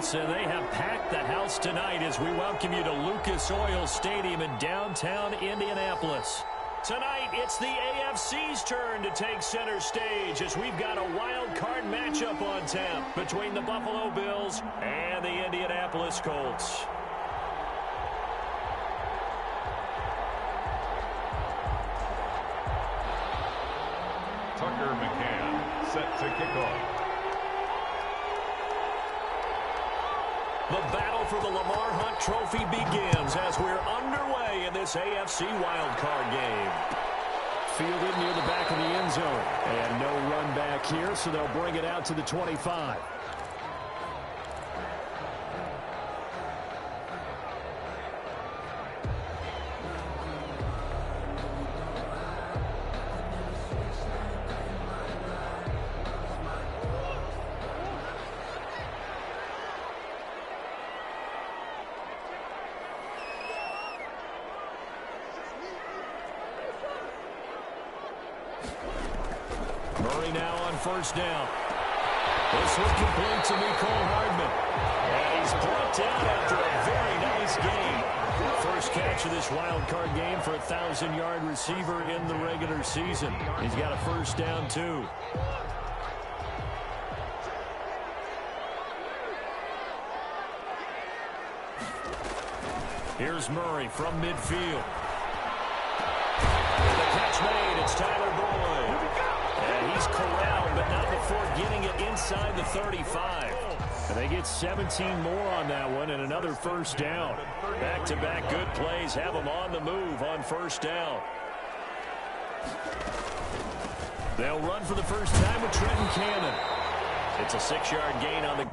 Colts, and they have packed the house tonight as we welcome you to Lucas Oil Stadium in downtown Indianapolis. Tonight, it's the AFC's turn to take center stage as we've got a wild card matchup on tap between the Buffalo Bills and the Indianapolis Colts. Tucker McCann set to kick off. The battle for the Lamar Hunt Trophy begins as we're underway in this AFC wildcard game. Fielded near the back of the end zone. And no run back here, so they'll bring it out to the 25. Murray now on first down. This one complete to Mecole Hardman. And he's brought down after a very nice game. First catch of this wild card game for a 1,000-yard receiver in the regular season. He's got a first down, too. Here's Murray from midfield. And the catch made. It's Tyler Boyd. And he's corralled, but not before getting it inside the 35. And they get 17 more on that one and another first down. Back-to-back good plays have them on the move on first down. They'll run for the first time with Trenton Cannon. It's a 6-yard gain on the...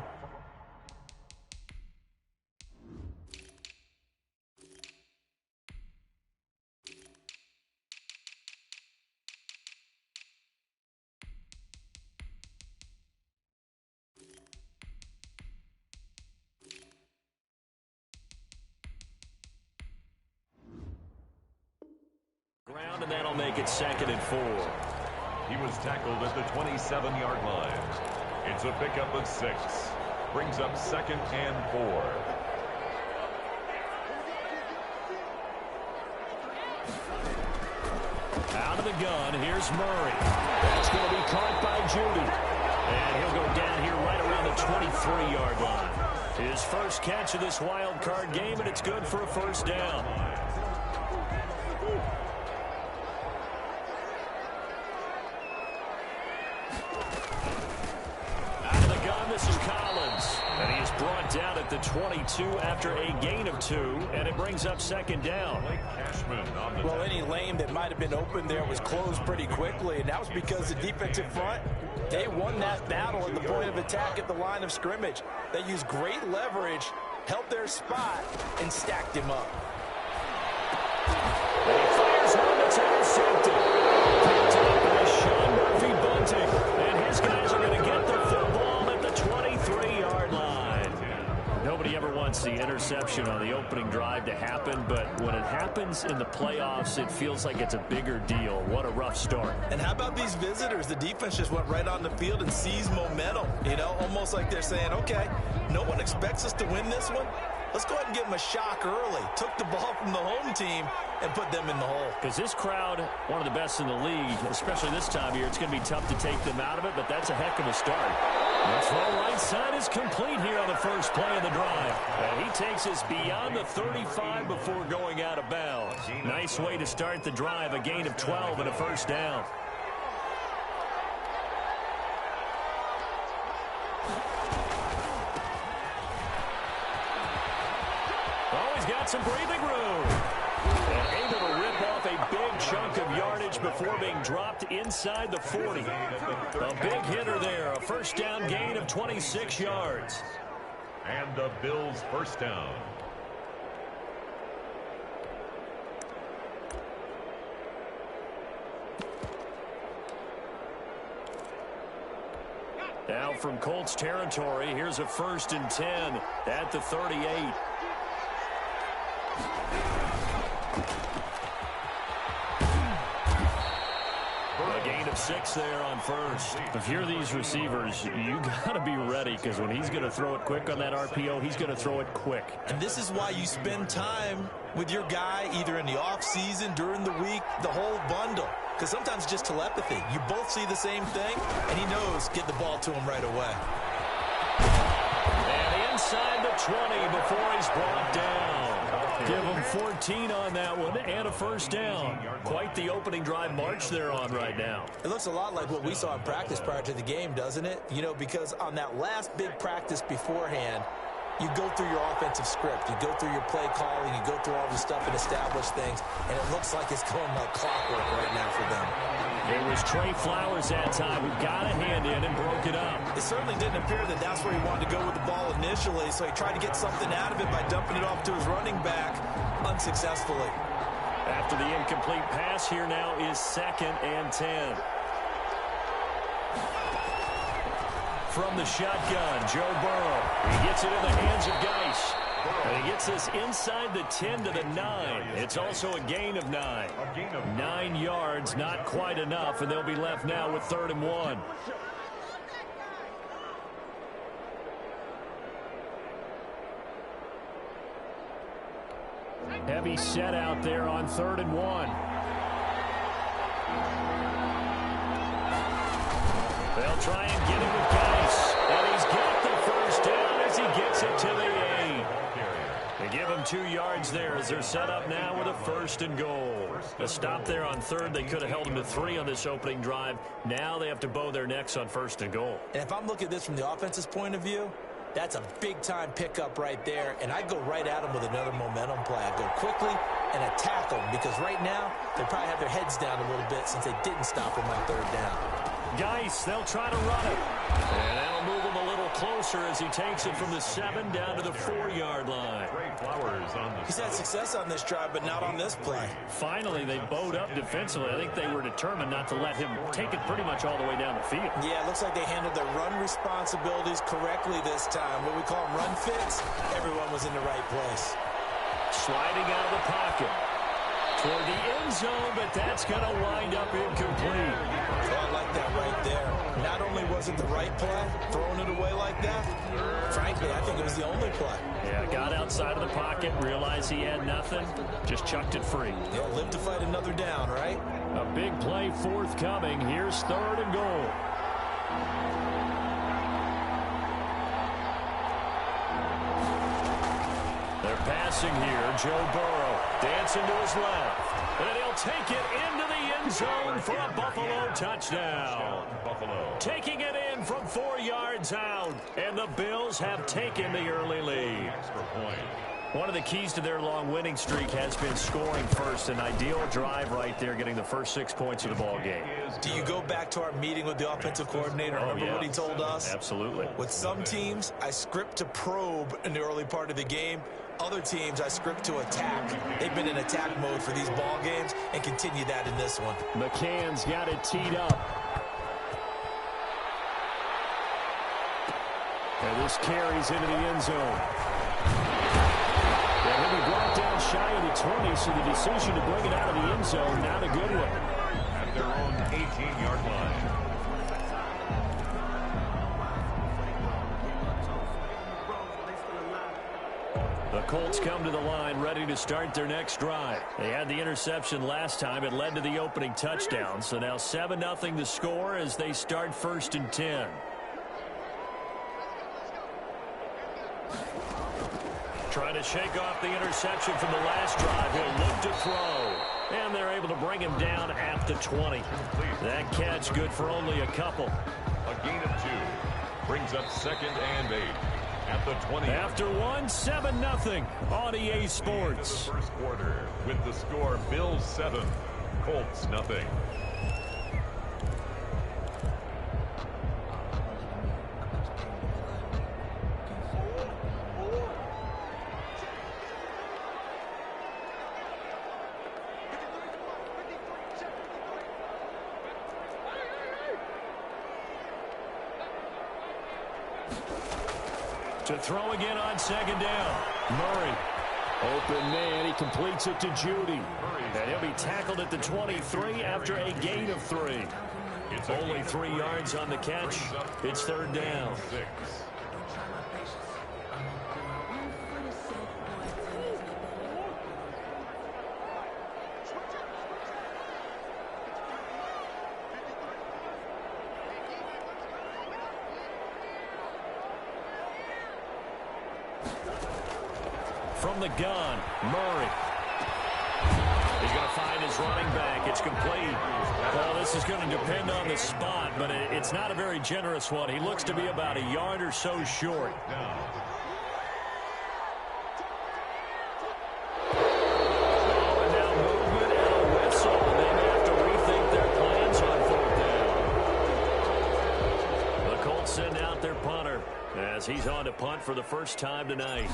and that'll make it 2nd and 4. He was tackled at the 27-yard line. It's a pickup of 6. Brings up 2nd and 4. Out of the gun, here's Murray. That's going to be caught by Judy. And he'll go down here right around the 23-yard line. His first catch of this wild card game, and it's good for a first down. This is Collins, and he is brought down at the 22 after a gain of 2, and it brings up 2nd down. Well, any lane that might have been open there was closed pretty quickly, and that was because the defensive front, they won that battle at the point of attack at the line of scrimmage. They used great leverage, held their spot, and stacked him up. And he fires one that's intercepted. Picked up by Sean Murphy Bunting, and his guys are going to get the football at the 23-yard line. Nobody ever wants the interception on the opening drive to happen, but when it happens in the playoffs, it feels like it's a bigger deal. What a rough start. And how about these visitors? The defense just went right on the field and seized momentum. You know, almost like they're saying, okay, no one expects us to win this one. Let's go ahead and give them a shock early. Took the ball from the home team and put them in the hole. Because this crowd, one of the best in the league, especially this time of year, it's going to be tough to take them out of it, but that's a heck of a start. The throw right side is complete here on the first play of the drive. And he takes us beyond the 35 before going out of bounds. Nice way to start the drive, a gain of 12 and a first down. Got some breathing room. And able to rip off a big chunk of yardage before being dropped inside the 40. A big hitter there. A first down gain of 26 yards. And the Bills' first down. Now from Colts territory, here's a 1st and 10 at the 38. A gain of of 6 there on first. If you're these receivers, you got to be ready, because when he's going to throw it quick on that RPO, he's going to throw it quick. And this is why you spend time with your guy either in the offseason, during the week, the whole bundle. Because sometimes it's just telepathy. You both see the same thing, and he knows get the ball to him right away. And inside the 20 before he's brought down. Give him 14 on that one and a first down. Quite the opening drive march they're on right now. It looks a lot like what we saw in practice prior to the game, doesn't it? You know, because on that last big practice beforehand, you go through your offensive script. You go through your play calling. You go through all the stuff and establish things. And it looks like it's going like clockwork right now for them. It was Trey Flowers that time who got a hand in and broke it up. It certainly didn't appear that that's where he wanted to go with the ball initially, so he tried to get something out of it by dumping it off to his running back unsuccessfully. After the incomplete pass, here now is 2nd and 10. From the shotgun, Joe Burrow. He gets it in the hands of Geis. And he gets this inside the 10 to the 9. It's also a gain of 9. 9 yards, not quite enough, and they'll be left now with 3rd and 1. Heavy set out there on 3rd and 1. They'll try and get it with Geis. And he's got the first down as he gets it to the 8. They give him 2 yards there as they're set up now with a 1st and goal. A stop there on 3rd. They could have held him to 3 on this opening drive. Now they have to bow their necks on 1st and goal. And if I'm looking at this from the offense's point of view, that's a big-time pickup right there, and I go right at them with another momentum play. I go quickly and attack them, because right now they probably have their heads down a little bit since they didn't stop him on 3rd down. Geis, they'll try to run it. And that'll move him a little closer as he takes it from the 7 down to the 4-yard line. He's had success on this drive, but not on this play. Finally, they bowed up defensively. I think they were determined not to let him take it pretty much all the way down the field. Yeah, it looks like they handled their run responsibilities correctly this time. What we call them run fits, everyone was in the right place. Sliding out of the pocket toward the end zone, but that's going to wind up incomplete. Oh, I like that right there. Not only was it the right play, throwing it away like that, frankly, I think it was the only play. Yeah, got outside of the pocket, realized he had nothing, just chucked it free. Yeah, live to fight another down, right? A big play forthcoming. Here's 3rd and goal. They're passing here. Joe Burrow dancing to his left. And he'll take it into the end zone for a Buffalo touchdown. Taking it in from 4 yards out. And the Bills have taken the early lead. One of the keys to their long winning streak has been scoring first. An ideal drive right there, getting the first 6 points of the ball game. Do you go back to our meeting with the offensive coordinator? Remember what he told us? Absolutely. With some teams, I script to probe in the early part of the game. Other teams, I script to attack. They've been in attack mode for these ball games and continue that in this one. McCann's got it teed up. And this carries into the end zone. And he'll be brought down shy of the 20, so the decision to bring it out of the end zone, not a good one. At their own 18-yard line. The Colts come to the line ready to start their next drive. They had the interception last time. It led to the opening touchdown. So now 7-0 to score as they start 1st and 10. Trying to shake off the interception from the last drive. He'll look to throw. And they're able to bring him down at the 20. That catch good for only a couple. A gain of 2. Brings up 2nd and 8. At the 20. After 7-0 on EA Sports. First quarter with the score Bills 7, Colts nothing. To throw again on 2nd down. Murray. Open man. He completes it to Judy. And he'll be tackled at the 23 after a gain of 3. Only 3 yards on the catch. It's third down. 6. From the gun, Murray. He's going to find his running back. It's complete. Well, this is going to depend on the spot, but it's not a very generous one. He looks to be about a yard or so short. Oh, and now movement and a whistle. And they may have to rethink their plans on fourth down. The Colts send out their punter as he's on to punt for the first time tonight.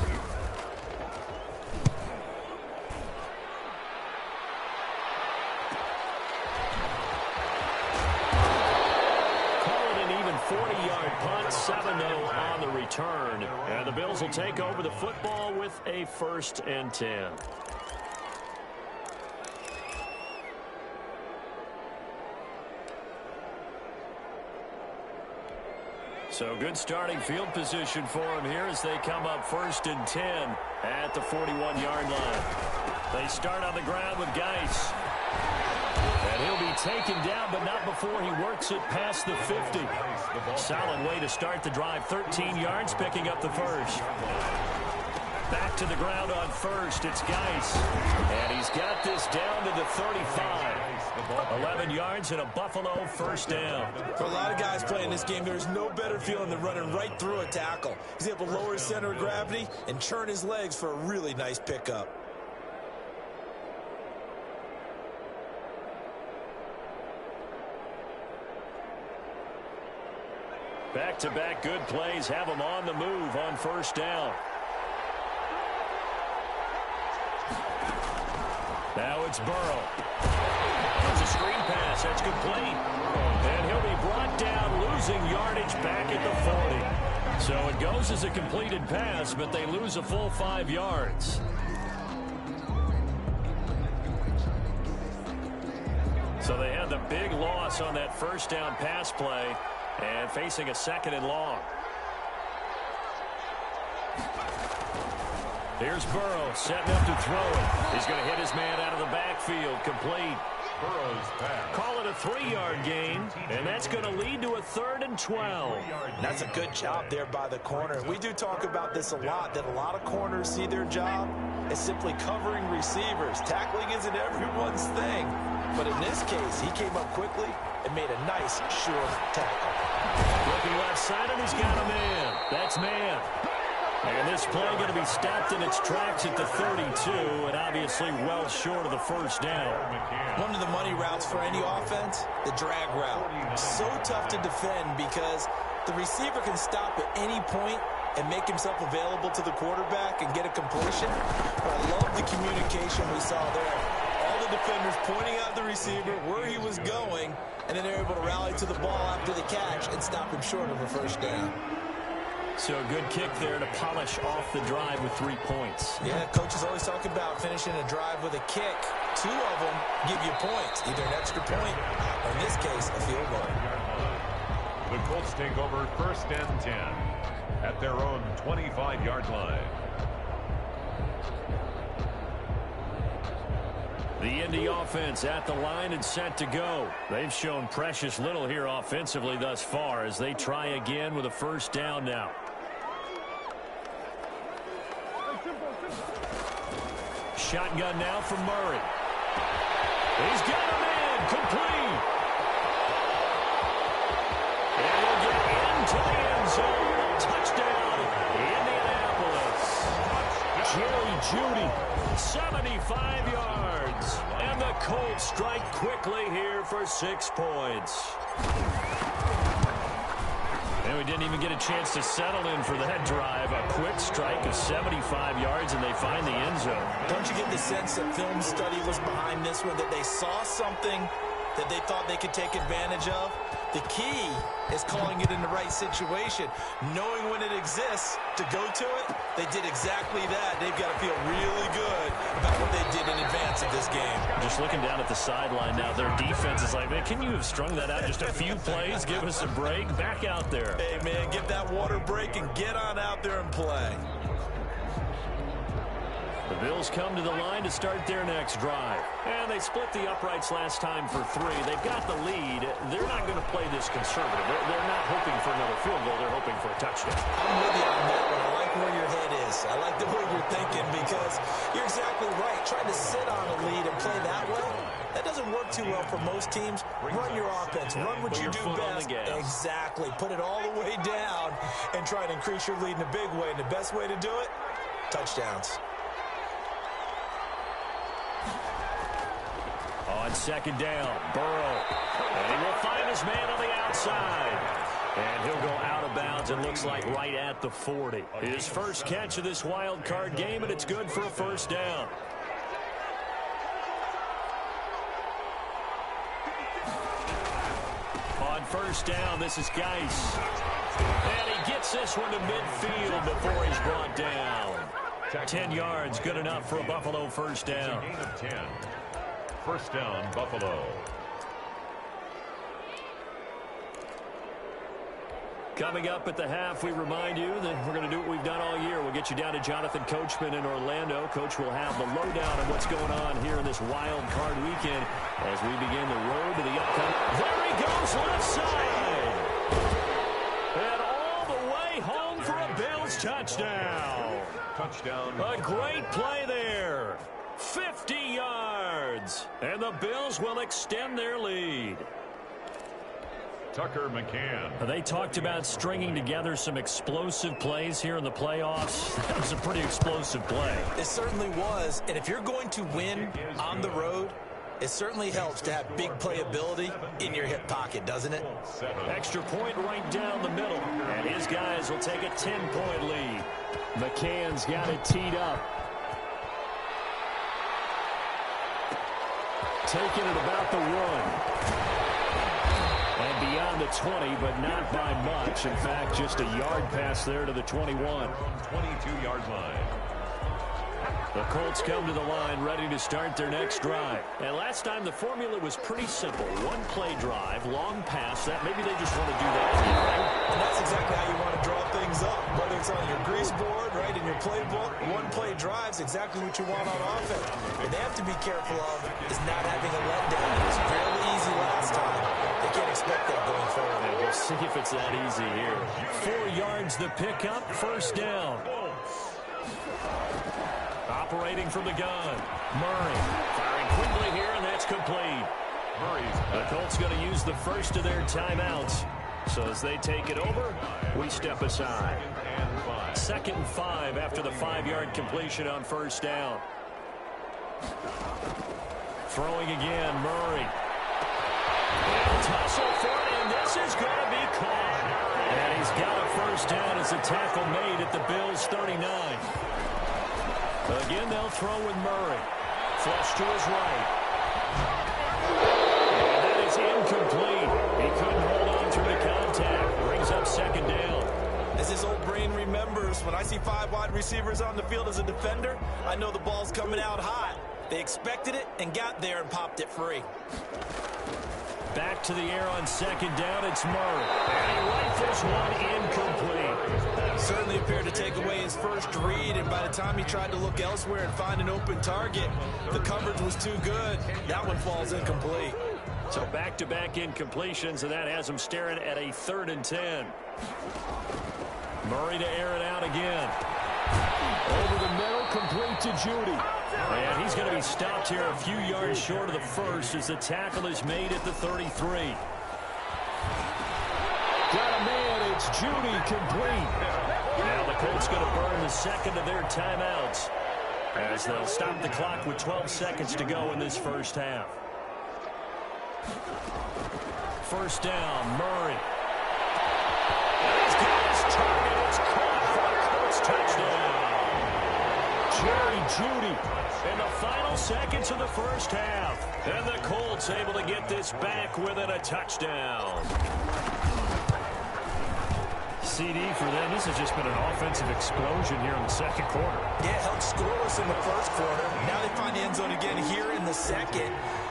Call it an even 40-yard punt, 7-0 on the return. And the Bills will take over the football with a 1st and 10. So good starting field position for him here as they come up 1st and 10 at the 41-yard line. They start on the ground with Geis. And he'll be taken down, but not before he works it past the 50. Solid way to start the drive. 13 yards, picking up the first. Back to the ground on first. It's Geis. And he's got this down to the 35. 11 yards and a Buffalo 1st down. For a lot of guys playing this game, there's no better feeling than running right through a tackle. He's able to lower his center of gravity and churn his legs for a really nice pickup. Back-to-back good plays have him on the move on 1st down. Now it's Burrow. There's a screen pass. That's complete. And he'll be brought down, losing yardage back at the 40. So it goes as a completed pass, but they lose a full 5 yards. So they had the big loss on that 1st down pass play and facing a 2nd and long. Here's Burrow setting up to throw it. He's going to hit his man out of the backfield. Complete. Burrow's pass. Call it a 3-yard gain, and that's going to lead to a 3rd and 12. That's a good job there by the corner. We do talk about this a lot, that a lot of corners see their job as simply covering receivers. Tackling isn't everyone's thing. But in this case, he came up quickly and made a nice, short tackle. Looking left side, and he's got a man. That's man. And this play going to be stopped in its tracks at the 32, and obviously well short of the 1st down. One of the money routes for any offense, the drag route. So tough to defend because the receiver can stop at any point and make himself available to the quarterback and get a completion. But I love the communication we saw there. All the defenders pointing out the receiver, where he was going, and then they're able to rally to the ball after the catch and stop him short of a 1st down. So a good kick there to polish off the drive with 3 points. Yeah, coaches always talk about finishing a drive with a kick. 2 of them give you points, either an extra point, or in this case, a field goal. The Colts take over 1st and 10 at their own 25-yard line. The Indy offense at the line and set to go. They've shown precious little here offensively thus far as they try again with a 1st down now. Shotgun now from Murray. He's got a man complete. And he'll get into the end zone. Touchdown, Indianapolis. Jerry Jeudy, 75 yards. And the Colts strike quickly here for 6 points. And we didn't even get a chance to settle in for that drive. A quick strike of 75 yards, and they find the end zone. Don't you get the sense that film study was behind this one, that they saw something that they thought they could take advantage of? The key is calling it in the right situation, knowing when it exists to go to it. They did exactly that. They've got to feel really good about what they did in advance of this game. Just looking down at the sideline now, their defense is like, man, can you have strung that out just a few plays? Give us a break. Back out there. Hey, man, get that water break and get on out there and play. The Bills come to the line to start their next drive. And they split the uprights last time for 3. They've got the lead. They're not going to play this conservative. They're not hoping for another field goal. They're hoping for a touchdown. I'm with you on that one. I like where your head is. I like the way you're thinking because you're exactly right. Trying to sit on a lead and play that way, that doesn't work too well for most teams. Run your offense. Run what you do best. Exactly. Put it all the way down and try to increase your lead in a big way. And the best way to do it, touchdowns. On second down, Burrow. And he will find his man on the outside. And he'll go out of bounds, it looks like right at the 40. His first catch of this wild card game, and it's good for a first down. On first down, this is Geis. And he gets this one to midfield before he's brought down. 10 yards, good enough for a Buffalo first down. Gain of 10. First down, Buffalo. Coming up at the half, we remind you that we're going to do what we've done all year. We'll get you down to Jonathan Coachman in Orlando. Coach will have the lowdown on what's going on here in this wild card weekend as we begin the road to the upcoming. There he goes, left side. And all the way home for a Bills touchdown. Touchdown. A great play there. 50 yards. And the Bills will extend their lead. Tucker McCann. They talked about stringing together some explosive plays here in the playoffs. That was a pretty explosive play. It certainly was. And if you're going to win on the road, it certainly helps to have big playability in your hip pocket, doesn't it? Extra point right down the middle. And his guys will take a 10-point lead. McCann's got it teed up. Taking it about the 1. And beyond the 20, but not by much. In fact, just a yard pass there to the 21. 22-yard line. The Colts come to the line ready to start their next drive. And last time the formula was pretty simple. One play drive, long pass. That maybe they just want to do that here, right? And that's exactly how you want to draw things up. Whether it's on your grease board, right, in your playbook, one play drive's exactly what you want on offense. What they have to be careful of is not having a letdown. It was fairly easy last time. They can't expect that going forward. And we'll see if it's that easy here. 4 yards the pickup, first down. Operating from the gun. Murray firing quickly here, and that's complete. The Colts going to use the first of their timeouts. So as they take it over, we step aside. 2nd and 5 after the 5-yard completion on first down. Throwing again, Murray. Tussle for it, and this is going to be caught. And he's got a first down as a tackle made at the Bills' 39. Again, they'll throw with Murray. Flush to his right. And that is incomplete. He couldn't hold on through the contact. Brings up 2nd down. As his old brain remembers, when I see 5 wide receivers on the field as a defender, I know the ball's coming out hot. They expected it and got there and popped it free. Back to the air on 2nd down. It's Murray. And he rifles one incomplete. Certainly appeared to take away his first read, and by the time he tried to look elsewhere and find an open target, the coverage was too good. That one falls incomplete. So back-to-back incompletions, and that has him staring at a 3rd and 10. Murray to air it out again. Over the middle, complete to Judy. And he's going to be stopped here a few yards short of the first as the tackle is made at the 33. Got a man, it's Judy, complete. Now the Colts going to burn the 2nd of their timeouts as they'll stop the clock with 12 seconds to go in this first half. First down, Murray. And he's got his target. It's caught for a Colts touchdown. Jerry Judy in the final seconds of the first half. And the Colts able to get this back within a touchdown. CD for them. This has just been an offensive explosion here in the second quarter. Yeah, held scoreless in the first quarter. Now they find the end zone again here in the second.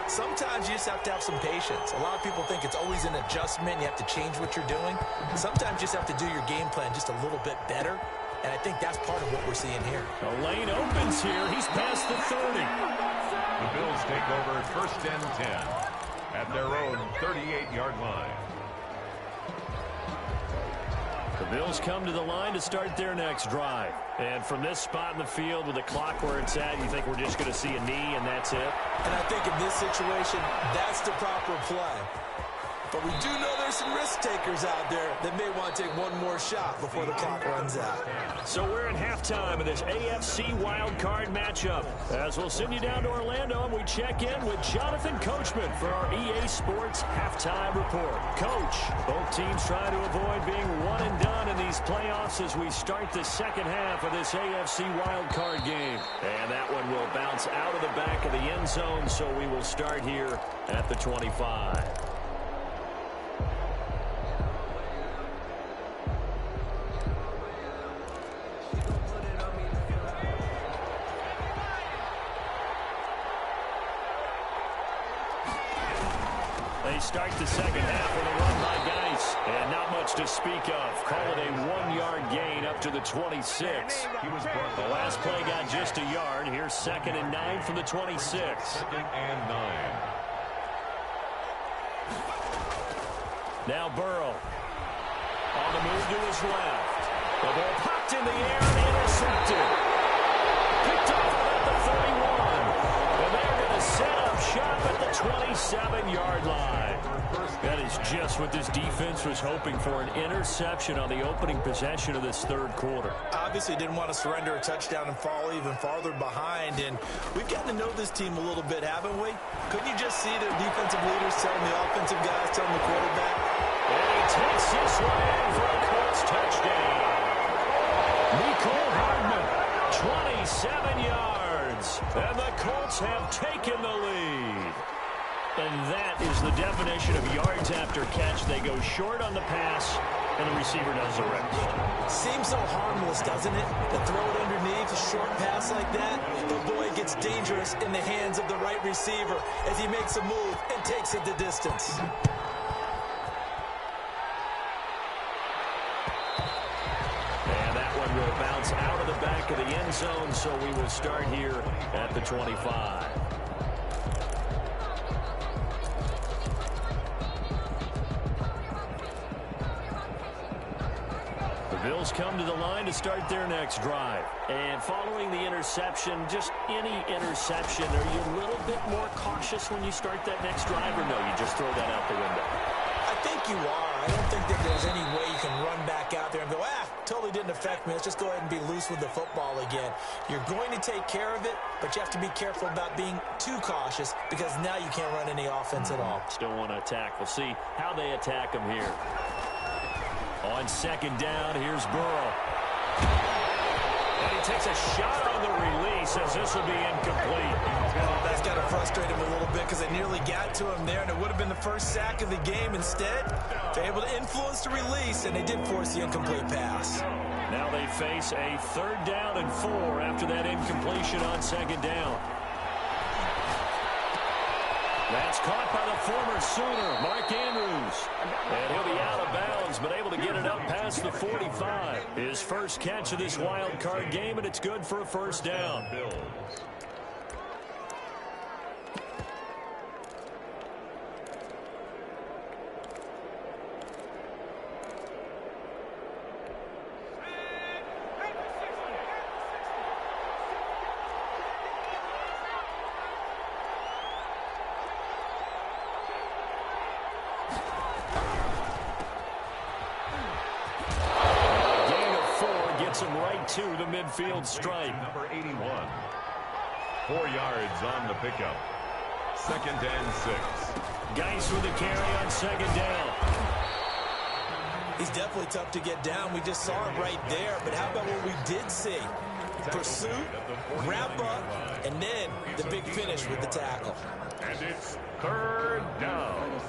Sometimes you just have to have some patience. A lot of people think it's always an adjustment. You have to change what you're doing. Sometimes you just have to do your game plan just a little bit better. And I think that's part of what we're seeing here. The lane opens here. He's past the 30. The Bills take over first and 10 at their own 38-yard line. The Bills come to the line to start their next drive. And from this spot in the field with the clock where it's at, you think we're just going to see a knee and that's it? And I think in this situation, that's the proper play. But we do know there's some risk takers out there that may want to take one more shot before the clock runs out. So we're in halftime of this AFC wildcard matchup. As we'll send you down to Orlando and we check in with Jonathan Coachman for our EA Sports halftime report. Coach, both teams trying to avoid being one and done in these playoffs as we start the second half of this AFC wildcard game. And that one will bounce out of the back of the end zone, so we will start here at the 25. They start the second half with a run by Geis. And not much to speak of. Call it a 1-yard gain up to the 26. The last play got just a yard. Here's 2nd and 9 from the 26. 2nd and 9. Now Burrow. On the move to his left. The ball popped in the air and intercepted. Picked off at the 31. And they're going to set up shop at the 27-yard line. That is just what this defense was hoping for, an interception on the opening possession of this third quarter. Obviously didn't want to surrender a touchdown and fall even farther behind. And we've gotten to know this team a little bit, haven't we? Couldn't you just see their defensive leaders telling the offensive guys, telling the quarterback? And he takes this one in for a Colts touchdown. Nicole Hardman, 27 yards. And the Colts have taken the lead. And that is the definition of yards after catch. They go short on the pass, and the receiver does the rest. Seems so harmless, doesn't it? To throw it underneath a short pass like that. But boy, it gets dangerous in the hands of the right receiver as he makes a move and takes it the distance. And that one will bounce out of the back of the end zone, so we will start here at the 25. Bills come to the line to start their next drive. And following the interception, just any interception, are you a little bit more cautious when you start that next drive, or no, you just throw that out the window? I think you are. I don't think that there's any way you can run back out there and go, totally didn't affect me. Let's just go ahead and be loose with the football again. You're going to take care of it, but you have to be careful about being too cautious because now you can't run any offense at all. Still want to attack. We'll see how they attack them here. On second down, here's Burrow. And he takes a shot on the release as this will be incomplete. That's got to frustrate him a little bit because they nearly got to him there, and it would have been the first sack of the game. Instead, they're able to influence the release, and they did force the incomplete pass. Now they face a 3rd down and 4 after that incompletion on second down. That's caught by the former Sooner, Mark Andrews. And he'll be out of bounds, but able to get it up past the 45. His first catch of this wild card game, and it's good for a 1st down. Him right to the midfield stripe. Number 81. 4 yards on the pickup. 2nd and 6. Geis with the carry on second down. He's definitely tough to get down. We just saw it right there. But how about what we did see? pursuit, wrap up, and then the big finish with the tackle. And it's third down.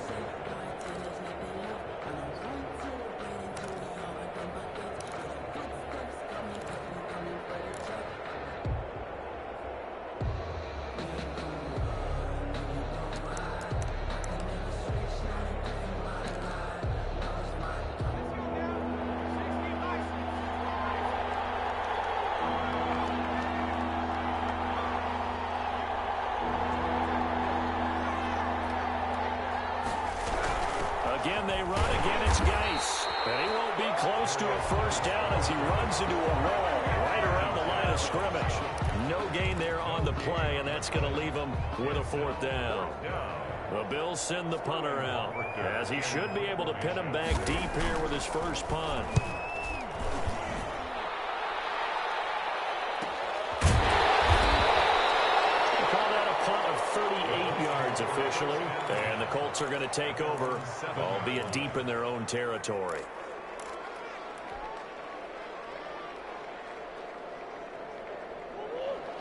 Again, they run. Again, it's Geis. And he won't be close to a first down as he runs into a wall right around the line of scrimmage. No gain there on the play, and that's going to leave him with a fourth down. The Bills send the punter out, as he should be able to pin him back deep here with his first punt. Of 38 yards officially, and the Colts are going to take over, albeit deep in their own territory.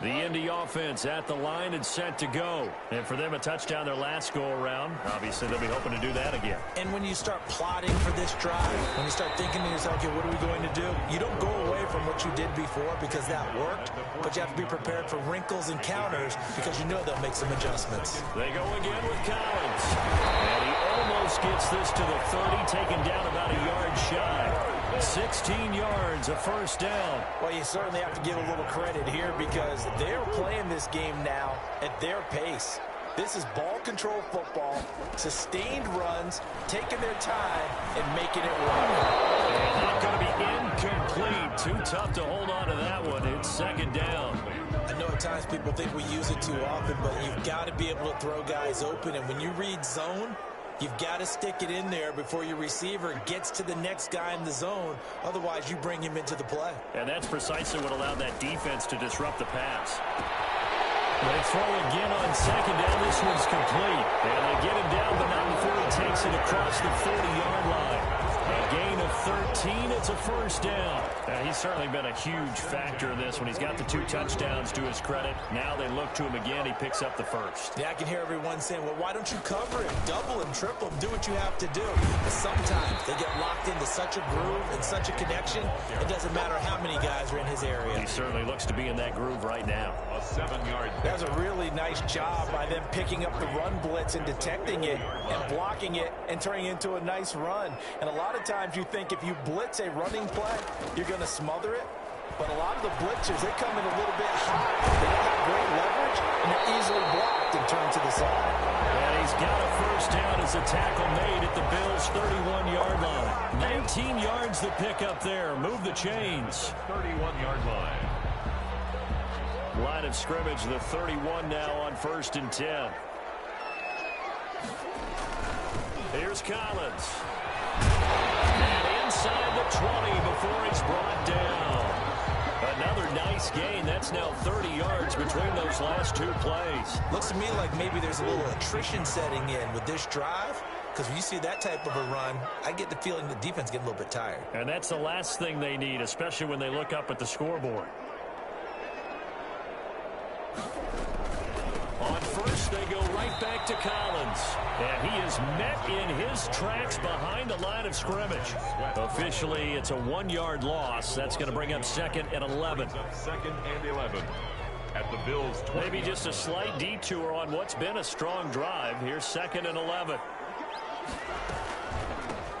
The Indy offense at the line and set to go. And for them, a touchdown their last go-around. Obviously, they'll be hoping to do that again. And when you start plotting for this drive, when you start thinking to yourself, okay, what are we going to do? You don't go away from what you did before because that worked, but you have to be prepared for wrinkles and counters because you know they'll make some adjustments. They go again with Collins. And he almost gets this to the 30, taken down about a yard shy. 16 yards, a first down. Well, you certainly have to give a little credit here because they're playing this game now at their pace. This is ball control football, sustained runs, taking their time, and making it work. And not going to be incomplete. Too tough to hold on to that one. It's second down. I know at times people think we use it too often, but you've got to be able to throw guys open. And when you read zone, you've got to stick it in there before your receiver gets to the next guy in the zone. Otherwise, you bring him into the play. And that's precisely what allowed that defense to disrupt the pass. They throw again on second down. This one's complete. And they get him down, but not before he takes it across the 40-yard line. A gain of 13. It's a first down. He's certainly been a huge factor in this when he's got the 2 touchdowns to his credit. Now they look to him again. He picks up the first. Yeah, I can hear everyone saying, well, why don't you cover him, double him, triple him, do what you have to do. But sometimes they get locked into such a groove and such a connection, it doesn't matter how many guys are in his area. He certainly looks to be in that groove right now. A 7-yard. That was a really nice job by them picking up the run blitz and detecting it and blocking it and turning it into a nice run. And a lot of times you think if you blitz a running play, you're going to smother it. But a lot of the blitzers, they come in a little bit high. They don't have great leverage, and they're easily blocked and turned to the side. And he's got a first down as a tackle made at the Bills' 31-yard line. 19 yards to pick up there. Move the chains. 31-yard line. Line of scrimmage, the 31 now on 1st and 10. Here's Collins. And inside the 20 before he's brought down. Another nice gain. That's now 30 yards between those last 2 plays. Looks to me like maybe there's a little attrition setting in with this drive. Because when you see that type of a run, I get the feeling the defense getting a little bit tired. And that's the last thing they need, especially when they look up at the scoreboard. On first, they go right back to Collins. And he is met in his tracks behind the line of scrimmage. Officially, it's a 1-yard loss. That's going to bring up 2nd and 11. 2nd and 11. At the Bills' 20. Maybe just a slight detour on what's been a strong drive. Here's 2nd and 11.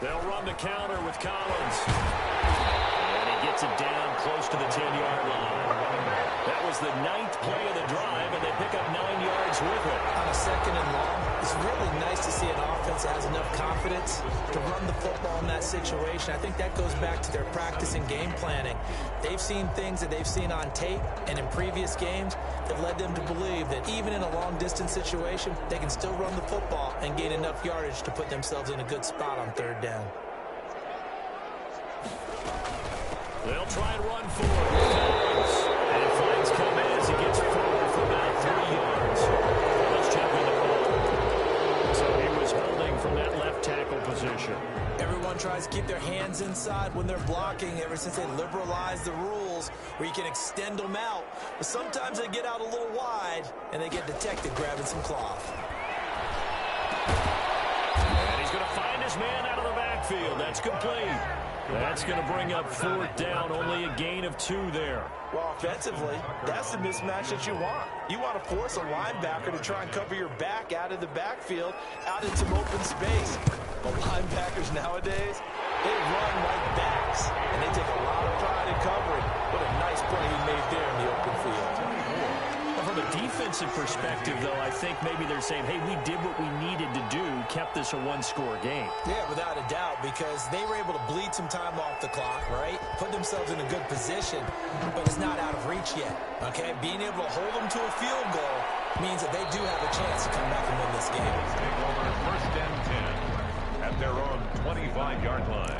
They'll run the counter with Collins. And he gets it down close to the 10-yard line. That was the 9th play of the drive, and they pick up 9 yards with it. On a 2nd and long, it's really nice to see an offense that has enough confidence to run the football in that situation. I think that goes back to their practice and game planning. They've seen things that they've seen on tape and in previous games that led them to believe that even in a long-distance situation, they can still run the football and gain enough yardage to put themselves in a good spot on 3rd down. They'll try and run forward. And flags come in as he gets forward for about 3 yards. Let's check on the ball. So he was holding from that left tackle position. Everyone tries to keep their hands inside when they're blocking ever since they liberalized the rules. where you can extend them out. But sometimes they get out a little wide, and they get detected grabbing some cloth. And he's going to find his man out of the backfield. That's complete. That's going to bring up 4th down, only a gain of 2 there. Well, offensively, that's the mismatch that you want. You want to force a linebacker to try and cover your back out of the backfield, out in some open space. But linebackers nowadays, they run like backs, and they take a lot of pride in covering. What a nice play he made there in the open field. From a defensive perspective, though, I think maybe they're saying, hey, we did what we needed to do, kept this a one-score game. Yeah, without a doubt, because they were able to bleed some time off the clock, right? Put themselves in a good position, but it's not out of reach yet, okay? Being able to hold them to a field goal means that they do have a chance to come back and win this game. Take over 1st and 10 at their own 25-yard line.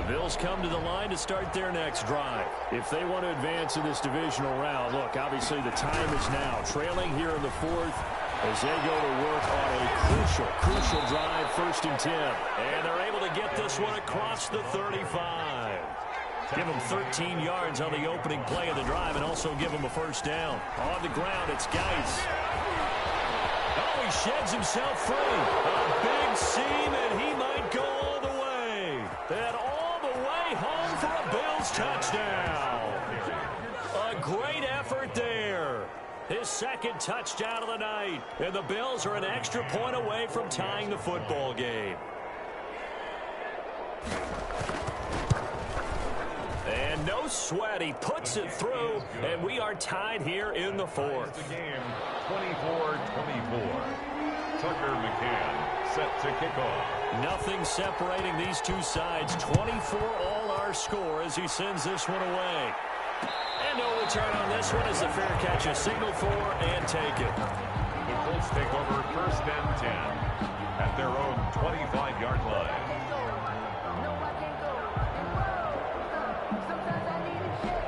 Bills come to the line to start their next drive. If they want to advance in this divisional round, look, obviously the time is now. Trailing here in the 4th as they go to work on a crucial drive, 1st and 10. And they're able to get this one across the 35. Give them 13 yards on the opening play of the drive and also give them a 1st down. On the ground, it's Geis. Oh, he sheds himself free. A big seam, and he might go all the way. And all the way home for a Bills touchdown. A great effort there. His 2nd touchdown of the night. And the Bills are an extra point away from tying the football game. And no sweat. He puts it through, and we are tied here in the 4th. The game, 24-24. Tucker McCann set to kick off. Nothing separating these two sides. 24 all our score as he sends this one away. And no return on this one as the fair catch is signaled for and taken. The Colts take over 1st and 10 at their own 25-yard line.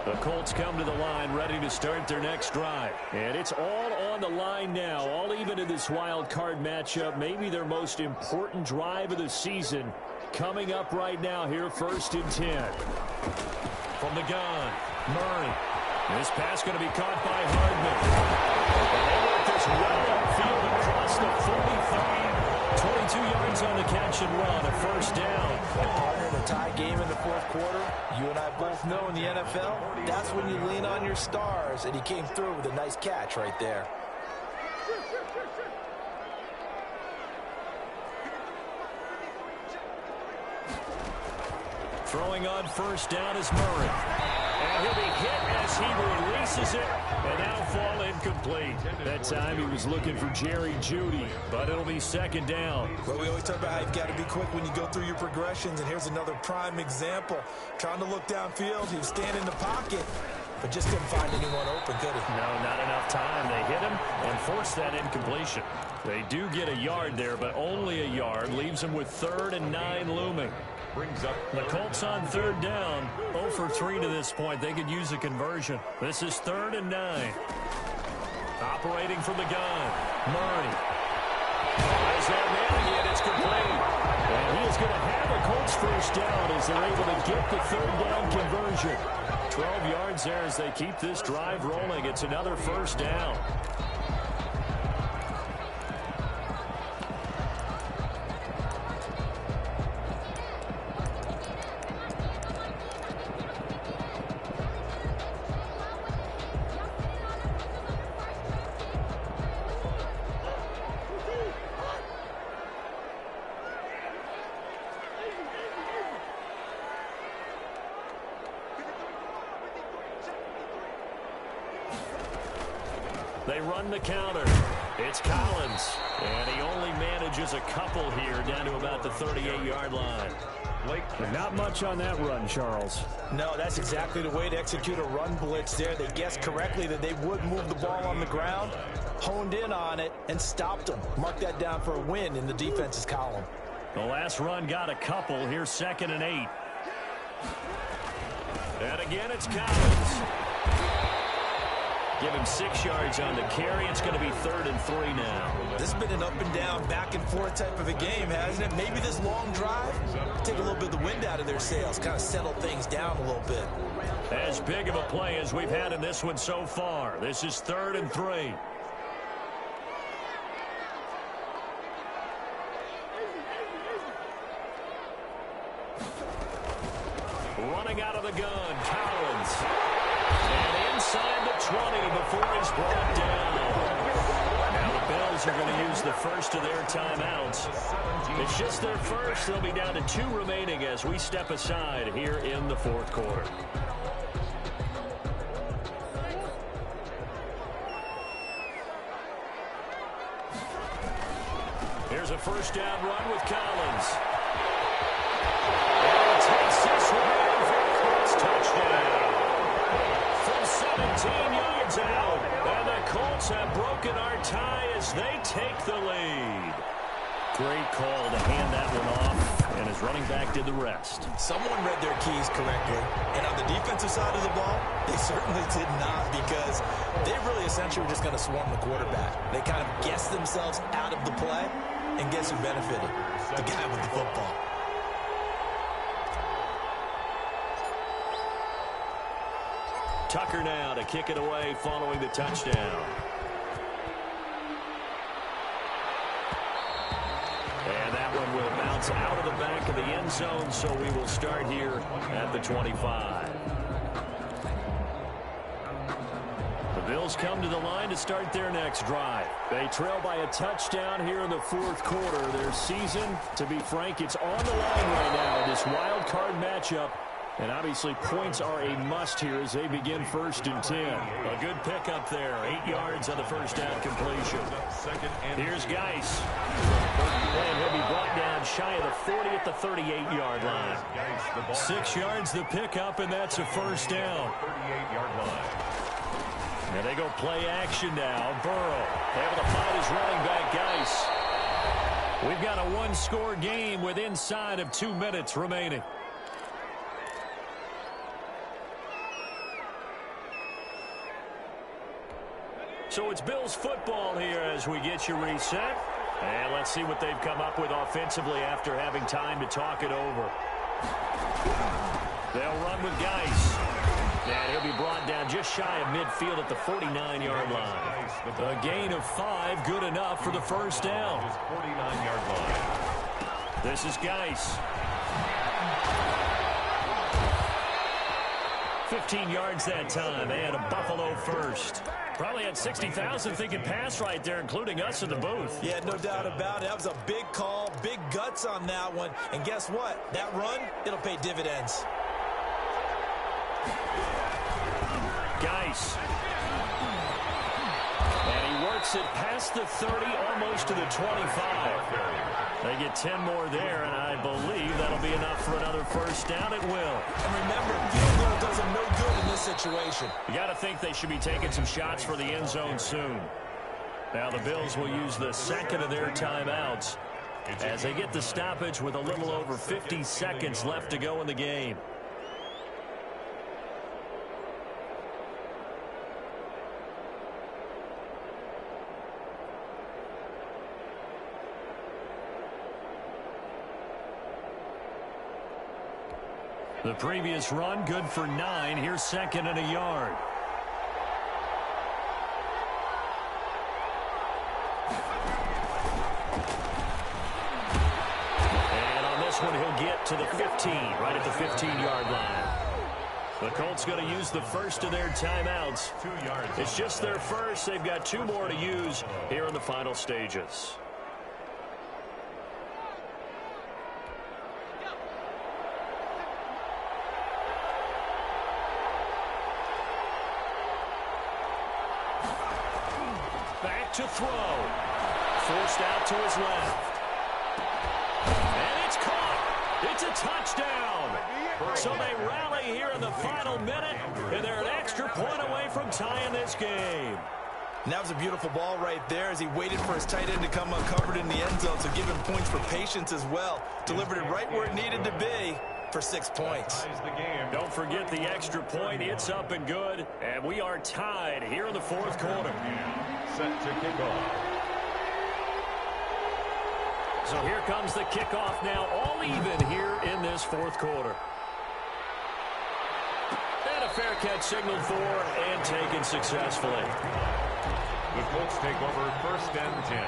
The Colts come to the line ready to start their next drive. And it's all on the line now, all even in this wild card matchup. Maybe their most important drive of the season coming up right now here, 1st and 10. From the gun, Murray. This pass going to be caught by Hardman. And they work this well upfield across the 45. 22 yards on the catch and run, a 1st down. And partner, in a tie game in the 4th quarter, you and I both know in the NFL, that's when you lean on your stars, and he came through with a nice catch right there. Throwing on 1st down is Murray. And he'll be hit as he releases it, and now fall incomplete. That time he was looking for Jerry Jeudy, but it'll be 2nd down. Well, we always talk about how you've got to be quick when you go through your progressions, and here's another prime example. Trying to look downfield, he was standing in the pocket, but just couldn't find anyone open, could he? No, not enough time. They hit him and forced that incompletion. They do get a yard there, but only a yard. Leaves them with 3rd and 9 looming. Brings up the Colts on 3rd down. 0 for 3 to this point. They could use a conversion. This is 3rd and 9. Operating from the gun. Murray. As that man again, it's complete. And he is going to have a Colts 1st down as they're able to get the 3rd down conversion. 12 yards there as they keep this drive rolling. It's another 1st down. They run the counter. It's Collins. And he only manages a couple here down to about the 38-yard line. Not much on that run, Charles. No, that's exactly the way to execute a run blitz there. They guessed correctly that they would move the ball on the ground, honed in on it, and stopped them. Mark that down for a win in the defense's column. The last run got a couple. Here's 2nd and 8. And again, it's Collins. Give him 6 yards on the carry. It's going to be 3rd and 3 now. This has been an up and down, back and forth type of a game, hasn't it? Maybe this long drive take a little bit of the wind out of their sails, kind of settle things down a little bit. As big of a play as we've had in this one so far. This is 3rd and 3. Running out of the gun, Collins. And inside the 20 before he's brought down. Now the Bills are going to use the first of their timeouts. It's just their first. They'll be down to 2 remaining as we step aside here in the 4th quarter. Here's a first down run with Collins. And takes this one for a Colts touchdown. From 17 yards out. And the Colts have broken our tie as they take the lead. Great call to hand that one off. And his running back did the rest. Someone read their keys correctly. And on the defensive side of the ball, they certainly did not, because they really essentially were just going to swarm the quarterback. They kind of guessed themselves out of the play. And guess who benefited? The guy with the football. Tucker now to kick it away following the touchdown. And that one will bounce out of the back of the end zone, so we will start here at the 25. The Bills come to the line to start their next drive. They trail by a touchdown here in the 4th quarter. Their season, to be frank, it's on the line right now in this wild card matchup. And obviously points are a must here as they begin 1st and 10. A good pickup there. 8 yards on the first down completion. Here's Geis. And he'll be brought down shy of the 40 at the 38-yard line. 6 yards the pickup, and that's a first down. 38-yard line. And they go play action now. Burrow able to find his running back, Geis. We've got a 1-score game with inside of 2 minutes remaining. So it's Bills football here as we get you reset. And let's see what they've come up with offensively after having time to talk it over. They'll run with Geis. And he'll be brought down just shy of midfield at the 49-yard line. A gain of 5, good enough for the first down. 49-yard line. This is Geis. 15 yards that time, and a Buffalo first. Probably had 60,000 thinking pass right there, including us in the booth. Yeah, no doubt about it. That was a big call, big guts on that one. And guess what? That run, it'll pay dividends. Geis. And he works it past the 30, almost to the 25. They get 10 more there, and I believe that'll be enough for another first down. It will. And remember, field goal does them no good in this situation. You got to think they should be taking some shots for the end zone soon. Now the Bills will use the second of their timeouts as they get the stoppage with a little over 50 seconds left to go in the game. The previous run, good for 9. Here's 2nd and a yard. And on this one, he'll get to the 15, right at the 15-yard line. The Colts going to use the first of their timeouts. 2 yards. It's just their first. They've got 2 more to use here in the final stages. To throw. Forced out to his left. And it's caught. It's a touchdown. So they rally here in the final minute, and they're an extra point away from tying this game. And that was a beautiful ball right there as he waited for his tight end to come uncovered in the end zone, so give him points for patience as well. Delivered it right where it needed to be, for 6 points. Ties the game. Don't forget the extra point. It's up and good. And we are tied here in the fourth quarter. Set to kick off. So here comes the kickoff now, all even here in this fourth quarter. And a fair catch signaled for and taken successfully. The Colts take over 1st and 10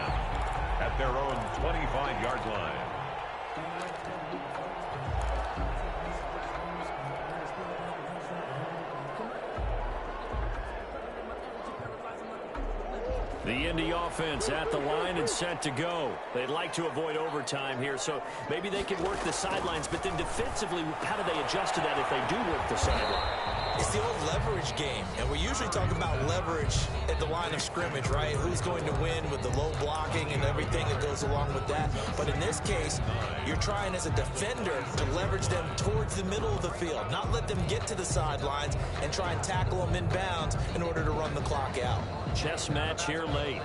at their own 25-yard line. The Indy offense at the line and set to go. They'd like to avoid overtime here, so maybe they can work the sidelines, but then defensively, how do they adjust to that if they do work the sideline? It's the old leverage game, and we usually talk about leverage at the line of scrimmage, right? Who's going to win with the low blocking and everything that goes along with that. But in this case, you're trying as a defender to leverage them towards the middle of the field, not let them get to the sidelines and try and tackle them in bounds in order to run the clock out. Chess match here late.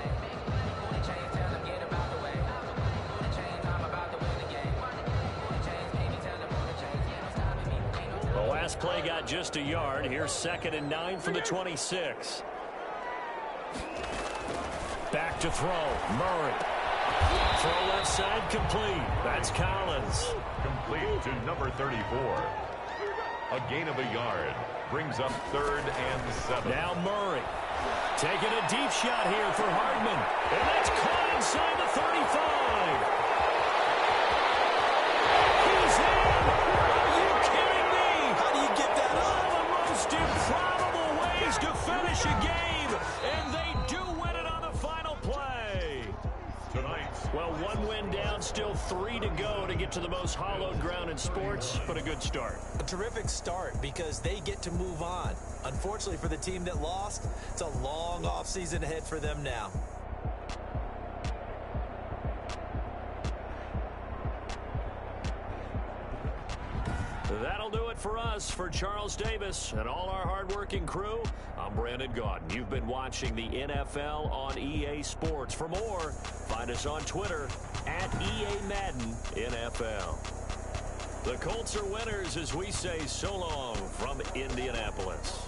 The last play got just a yard. Here's 2nd and 9 from the 26. Back to throw. Murray. Throw left side complete. That's Collins. Complete to number 34. A gain of a yard. Brings up 3rd and 7. Now Murray. Taking a deep shot here for Hardman. And that's caught inside the 35. He's in. Are you kidding me? How do you get that One up? of the most improbable ways to finish a game. And they do win it on the final play. Tonight. Well, 1 win down, still 3 to go to get to the most hallowed ground in sports, but a good start. A terrific start because they get to move on. Unfortunately for the team that lost, it's a long offseason ahead for them now. That'll do it for us. For Charles Davis and all our hardworking crew, I'm Brandon Gaudin. You've been watching the NFL on EA Sports. For more, find us on Twitter at EA Madden NFL. The Colts are winners as we say so long from Indianapolis.